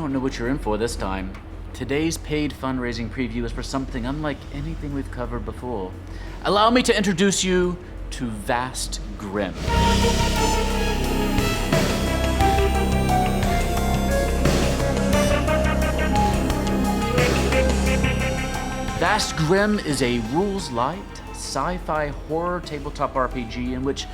don't know what you're in for this time. Today's paid fundraising preview is for something unlike anything we've covered before. Allow me to introduce you to Vast Grimm. Vast Grimm is a rules-light, sci-fi horror tabletop RPG in which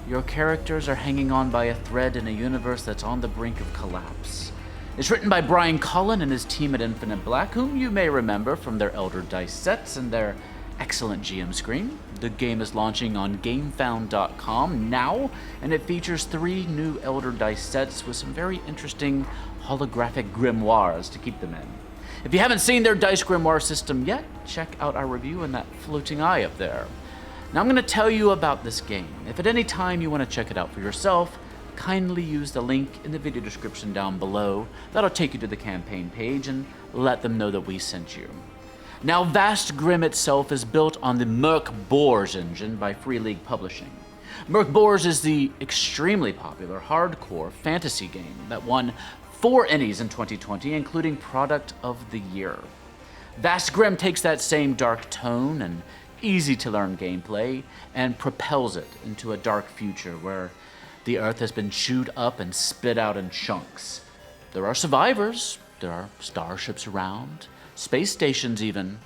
your characters are hanging on by a thread in a universe that's on the brink of collapse. It's written by Brian Cullen and his team at Infinite Black, whom you may remember from their Elder Dice sets and their excellent GM screen. The game is launching on Gamefound.com now, and it features 3 new Elder Dice sets with some very interesting holographic grimoires to keep them in. If you haven't seen their Dice Grimoire system yet, check out our review in that floating eye up there. Now I'm going to tell you about this game. If at any time you want to check it out for yourself, kindly use the link in the video description down below. That'll take you to the campaign page and let them know that we sent you. Now, Vast Grimm itself is built on the Mörk Borg engine by Free League Publishing. Mörk Borg is the extremely popular hardcore fantasy game that won 4 Ennies in 2020, including Product of the Year. Vast Grimm takes that same dark tone and easy-to-learn gameplay and propels it into a dark future where the Earth has been chewed up and spit out in chunks. There are survivors, there are starships around, space stations even,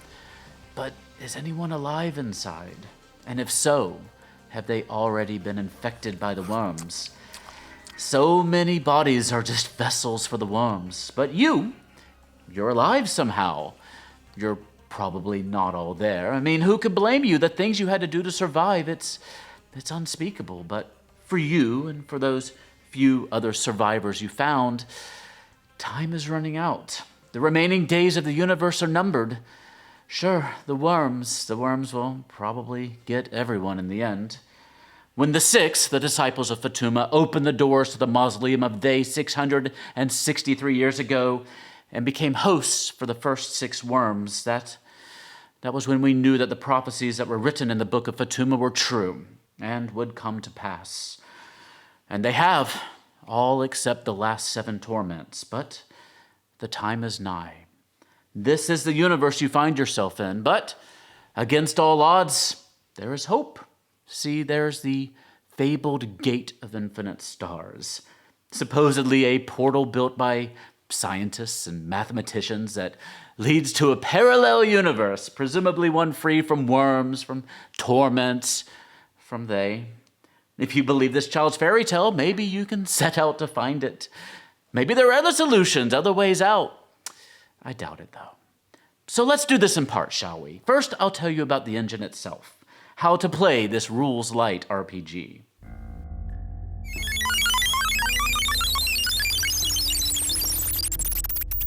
but is anyone alive inside? And if so, have they already been infected by the worms? So many bodies are just vessels for the worms, but you're alive somehow. You're probably not all there. I mean, who could blame you? The things you had to do to survive, it's unspeakable. But for you and for those few other survivors you found, time is running out. The remaining days of the universe are numbered. Sure, the worms will probably get everyone in the end. When the 6, the disciples of Fatuma, opened the doors to the mausoleum of they 663 years ago and became hosts for the first 6 worms, that was when we knew that the prophecies that were written in the book of Fatuma were true and would come to pass. And they have, all except the last 7 torments, but the time is nigh. This is the universe you find yourself in, but against all odds, there is hope. See, there's the fabled Gate of Infinite Stars, supposedly a portal built by scientists and mathematicians that leads to a parallel universe, presumably one free from worms, from torments, from they. If you believe this child's fairy tale, maybe you can set out to find it. Maybe there are other solutions, other ways out. I doubt it, though. So let's do this in parts, shall we? First, I'll tell you about the engine itself. How to play this rules-light RPG.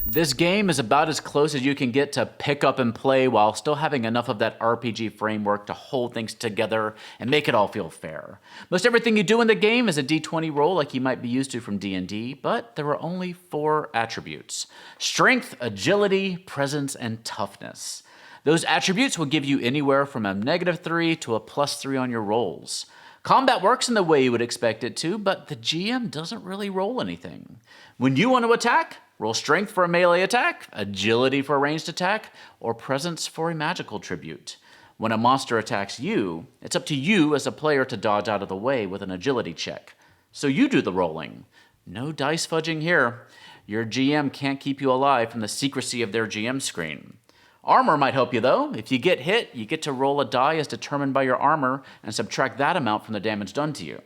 This game is about as close as you can get to pick up and play while still having enough of that RPG framework to hold things together and make it all feel fair. Most everything you do in the game is a D20 roll like you might be used to from D&D, but there are only 4 attributes: strength, agility, presence, and toughness. Those attributes will give you anywhere from a -3 to a +3 on your rolls. Combat works in the way you would expect it to, but the GM doesn't really roll anything. When you want to attack, roll strength for a melee attack, agility for a ranged attack, or presence for a magical tribute. When a monster attacks you, it's up to you as a player to dodge out of the way with an agility check. So you do the rolling. No dice fudging here. Your GM can't keep you alive from the secrecy of their GM screen. Armor might help you, though. If you get hit, you get to roll a die as determined by your armor and subtract that amount from the damage done to you.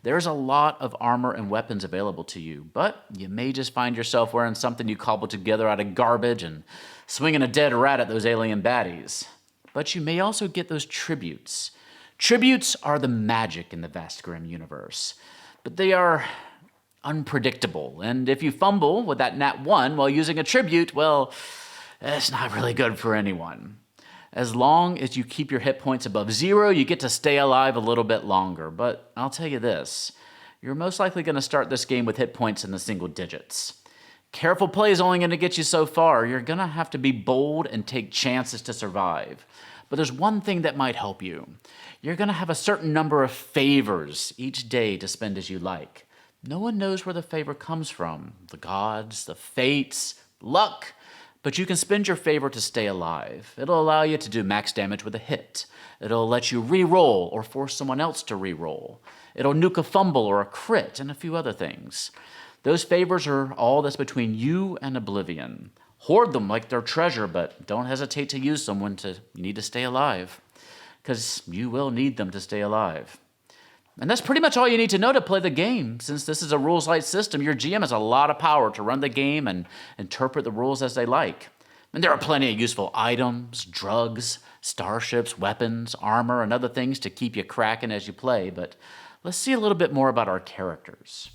There's a lot of armor and weapons available to you, but you may just find yourself wearing something you cobbled together out of garbage and swinging a dead rat at those alien baddies. But you may also get those tributes. Tributes are the magic in the Vast Grimm universe, but they are unpredictable, and if you fumble with that nat 1 while using a tribute, well, it's not really good for anyone. As long as you keep your hit points above 0, you get to stay alive a little bit longer. But I'll tell you this, you're most likely going to start this game with hit points in the single digits. Careful play is only going to get you so far. You're going to have to be bold and take chances to survive. But there's one thing that might help you. You're going to have a certain number of favors each day to spend as you like. No one knows where the favor comes from. The gods, the fates, luck. But you can spend your favor to stay alive. It'll allow you to do max damage with a hit. It'll let you re-roll or force someone else to re-roll. It'll nuke a fumble or a crit and a few other things. Those favors are all that's between you and oblivion. Hoard them like they're treasure, but don't hesitate to use them when you need to stay alive. Because you will need them to stay alive. And that's pretty much all you need to know to play the game. Since this is a rules-light system, your GM has a lot of power to run the game and interpret the rules as they like. And there are plenty of useful items, drugs, starships, weapons, armor, and other things to keep you cracking as you play. But let's see a little bit more about our characters.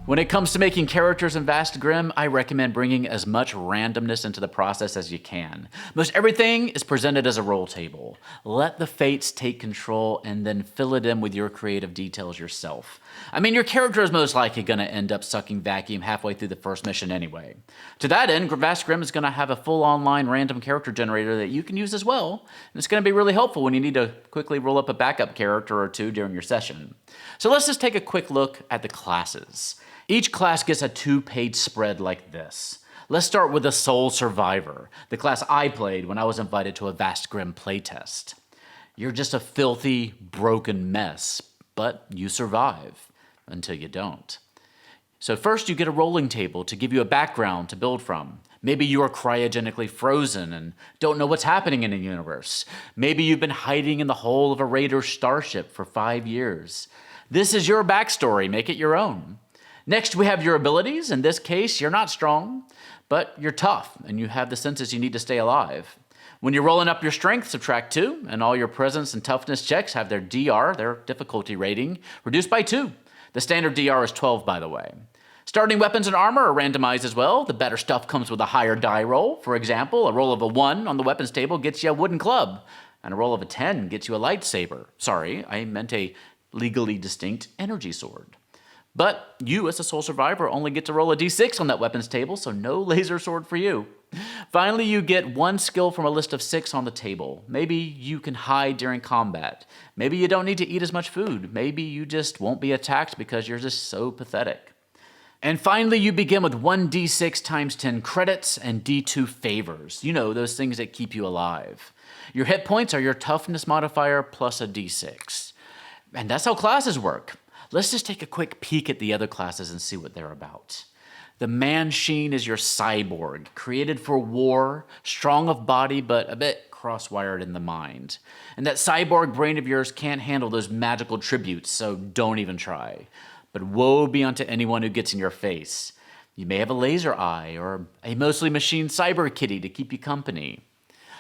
When it comes to making characters in Vast Grimm, I recommend bringing as much randomness into the process as you can. Most everything is presented as a roll table. Let the fates take control and then fill it in with your creative details yourself. I mean, your character is most likely going to end up sucking vacuum halfway through the first mission anyway. To that end, Vast Grimm is going to have a full online random character generator that you can use as well. And it's going to be really helpful when you need to quickly roll up a backup character or two during your session. So let's just take a quick look at the classes. Each class gets a 2-page spread like this. Let's start with the Soul Survivor, the class I played when I was invited to a Vast Grimm playtest. You're just a filthy, broken mess, but you survive until you don't. So first you get a rolling table to give you a background to build from. Maybe you are cryogenically frozen and don't know what's happening in the universe. Maybe you've been hiding in the hull of a Raider starship for 5 years. This is your backstory, make it your own. Next, we have your abilities. In this case, you're not strong, but you're tough, and you have the senses you need to stay alive. When you're rolling up your strength, subtract 2, and all your presence and toughness checks have their DR, their difficulty rating, reduced by 2. The standard DR is 12, by the way. Starting weapons and armor are randomized as well. The better stuff comes with a higher die roll. For example, a roll of a 1 on the weapons table gets you a wooden club, and a roll of a 10 gets you a lightsaber. Sorry, I meant a legally distinct energy sword. But you, as a Soul Survivor, only get to roll a d6 on that weapons table, so no laser sword for you. Finally, you get 1 skill from a list of 6 on the table. Maybe you can hide during combat. Maybe you don't need to eat as much food. Maybe you just won't be attacked because you're just so pathetic. And finally, you begin with 1d6 times 10 credits and d2 favors. You know, those things that keep you alive. Your hit points are your toughness modifier plus a d6. And that's how classes work. Let's just take a quick peek at the other classes and see what they're about. The Man-Sheen is your cyborg, created for war, strong of body, but a bit cross-wired in the mind. And that cyborg brain of yours can't handle those magical tributes, so don't even try. But woe be unto anyone who gets in your face. You may have a laser eye or a mostly machine cyber kitty to keep you company.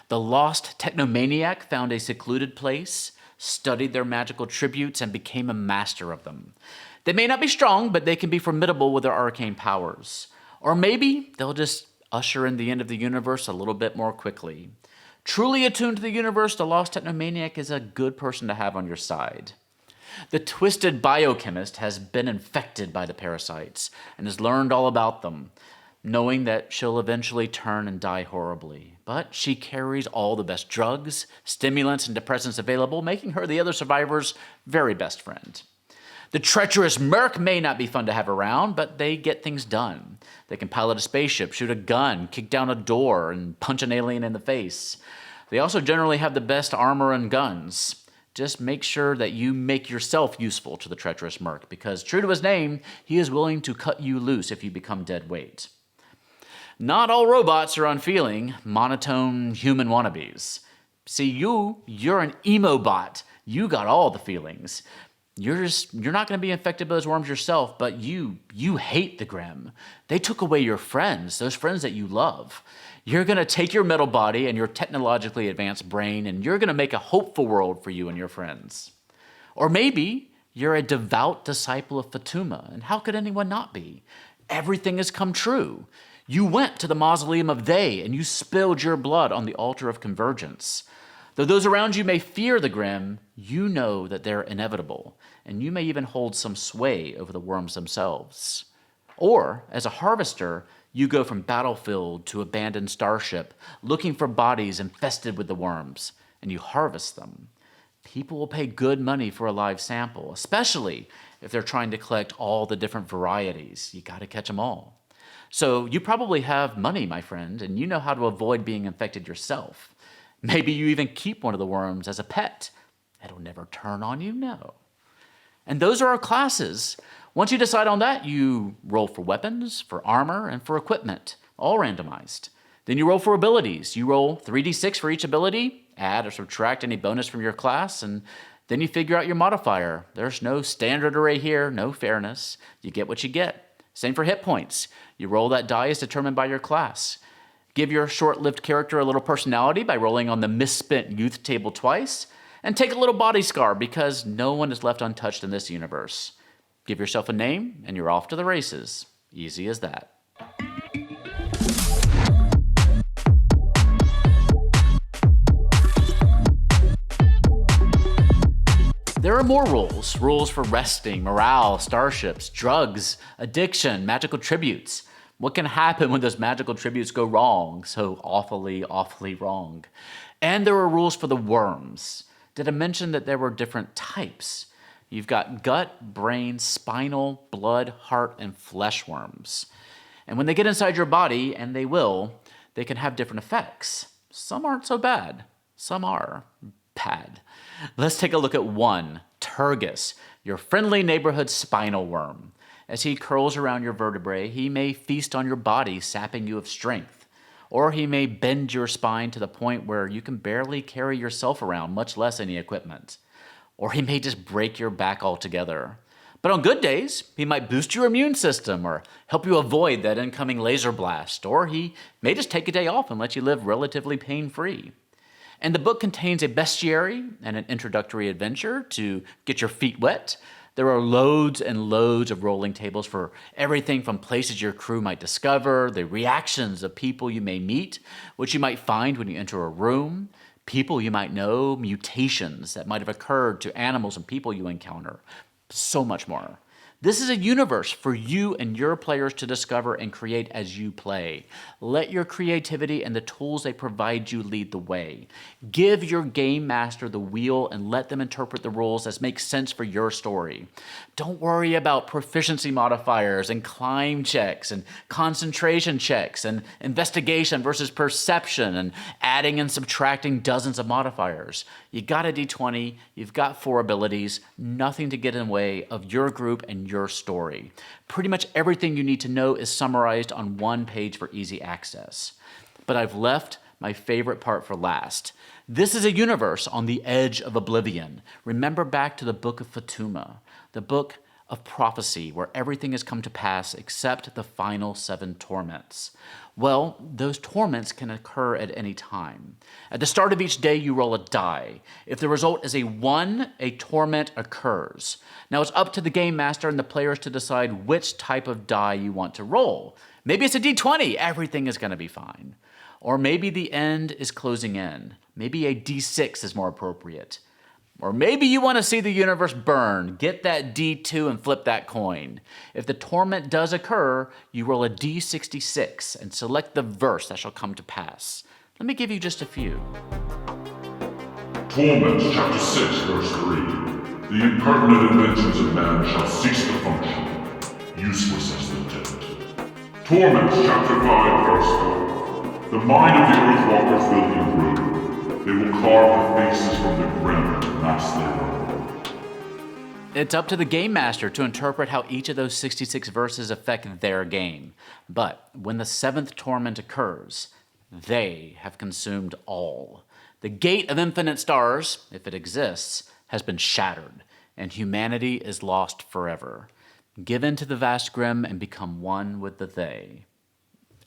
The lost technomaniac found a secluded place, studied their magical tributes, and became a master of them. They may not be strong, but they can be formidable with their arcane powers. Or maybe they'll just usher in the end of the universe a little bit more quickly. Truly attuned to the universe, the lost technomaniac is a good person to have on your side. The twisted biochemist has been infected by the parasites and has learned all about them, knowing that she'll eventually turn and die horribly. But she carries all the best drugs, stimulants, and depressants available, making her the other survivors' very best friend. The treacherous Mörk may not be fun to have around, but they get things done. They can pilot a spaceship, shoot a gun, kick down a door, and punch an alien in the face. They also generally have the best armor and guns. Just make sure that you make yourself useful to the treacherous Mörk, because true to his name, he is willing to cut you loose if you become dead weight. Not all robots are unfeeling, monotone human wannabes. See, you're an emo bot. You got all the feelings. You're not going to be infected by those worms yourself, but you hate the Grimm. They took away your friends, those friends that you love. You're going to take your metal body and your technologically advanced brain, and you're going to make a hopeful world for you and your friends. Or maybe you're a devout disciple of Fatuma, and how could anyone not be? Everything has come true. You went to the mausoleum of They, and you spilled your blood on the altar of convergence. Though those around you may fear the Grimm, you know that they're inevitable, and you may even hold some sway over the worms themselves. Or, as a harvester, you go from battlefield to abandoned starship, looking for bodies infested with the worms, and you harvest them. People will pay good money for a live sample, especially if they're trying to collect all the different varieties. You gotta catch them all. So you probably have money, my friend, and you know how to avoid being infected yourself. Maybe you even keep one of the worms as a pet. It'll never turn on you, no. And those are our classes. Once you decide on that, you roll for weapons, for armor, and for equipment, all randomized. Then you roll for abilities. You roll 3d6 for each ability, add or subtract any bonus from your class, and then you figure out your modifier. There's no standard array here, no fairness. You get what you get. Same for hit points. You roll that die as determined by your class. Give your short-lived character a little personality by rolling on the misspent youth table twice, and take a little body scar because no one is left untouched in this universe. Give yourself a name, and you're off to the races. Easy as that. There are more rules. Rules for resting, morale, starships, drugs, addiction, magical tributes. What can happen when those magical tributes go wrong? So awfully, awfully wrong. And there are rules for the worms. Did I mention that there were different types? You've got gut, brain, spinal, blood, heart, and flesh worms. And when they get inside your body, and they will, they can have different effects. Some aren't so bad. Some are bad. Let's take a look at one, Turgus, your friendly neighborhood spinal worm. As he curls around your vertebrae, he may feast on your body, sapping you of strength. Or he may bend your spine to the point where you can barely carry yourself around, much less any equipment. Or he may just break your back altogether. But on good days, he might boost your immune system or help you avoid that incoming laser blast. Or he may just take a day off and let you live relatively pain-free. And the book contains a bestiary and an introductory adventure to get your feet wet. There are loads and loads of rolling tables for everything from places your crew might discover, the reactions of people you may meet, what you might find when you enter a room, people you might know, mutations that might have occurred to animals and people you encounter, so much more. This is a universe for you and your players to discover and create as you play. Let your creativity and the tools they provide you lead the way. Give your game master the wheel and let them interpret the rules as make sense for your story. Don't worry about proficiency modifiers and climb checks and concentration checks and investigation versus perception and adding and subtracting dozens of modifiers. You got a D20, you've got 4 abilities, nothing to get in the way of your group and your story. Pretty much everything you need to know is summarized on one page for easy access. But I've left my favorite part for last. This is a universe on the edge of oblivion. Remember back to the Book of Fatuma, the book of prophecy where everything has come to pass except the final 7 torments. Well, those torments can occur at any time. At the start of each day, you roll a die. If the result is a 1, a torment occurs. Now it's up to the game master and the players to decide which type of die you want to roll. Maybe it's a D20, everything is going to be fine. Or maybe the end is closing in. Maybe a D6 is more appropriate. Or maybe you want to see the universe burn. Get that D2 and flip that coin. If the torment does occur, you roll a D66 and select the verse that shall come to pass. Let me give you just a few. Torments, chapter 6, verse 3. The impertinent inventions of man shall cease to function, useless as the dead. Torments, chapter 5, verse 4. The mind of the Earthwalkers will be rude. They will carve the faces from the Grimm to mask their own. It's up to the game master to interpret how each of those 66 verses affect their game. But when the 7th torment occurs, they have consumed all. The gate of infinite stars, if it exists, has been shattered, and humanity is lost forever. Give in to the vast Grimm and become one with the they.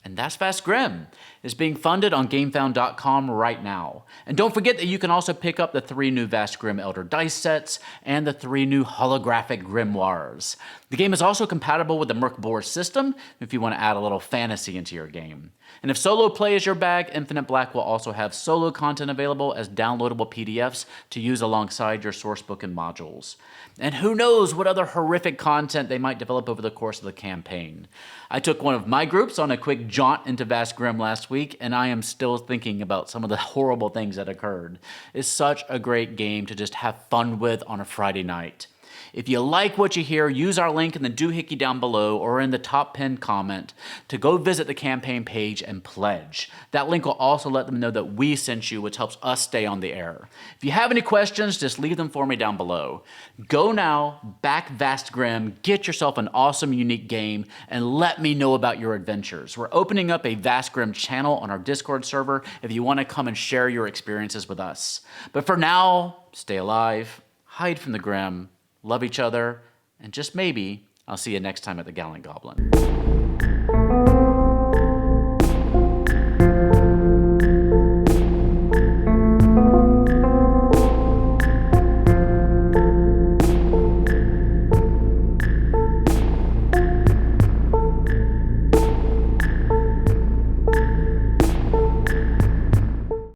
And that's Vast Grimm. It's being funded on Gamefound.com right now. And don't forget that you can also pick up the 3 new Vast Grimm Elder dice sets and the 3 new holographic grimoires. The game is also compatible with the Mörk Borg system if you want to add a little fantasy into your game. And if solo play is your bag, Infinite Black will also have solo content available as downloadable PDFs to use alongside your sourcebook and modules. And who knows what other horrific content they might develop over the course of the campaign. I took one of my groups on a quick jaunt into Vast Grimm last week, and I am still thinking about some of the horrible things that occurred. It's such a great game to just have fun with on a Friday night. If you like what you hear, use our link in the doohickey down below or in the top pinned comment to go visit the campaign page and pledge. That link will also let them know that we sent you, which helps us stay on the air. If you have any questions, just leave them for me down below. Go now, back Vast Grimm, get yourself an awesome, unique game, and let me know about your adventures. We're opening up a Vast Grimm channel on our Discord server if you want to come and share your experiences with us. But for now, stay alive, hide from the Grimm, love each other, and just maybe, I'll see you next time at the Gallant Goblin.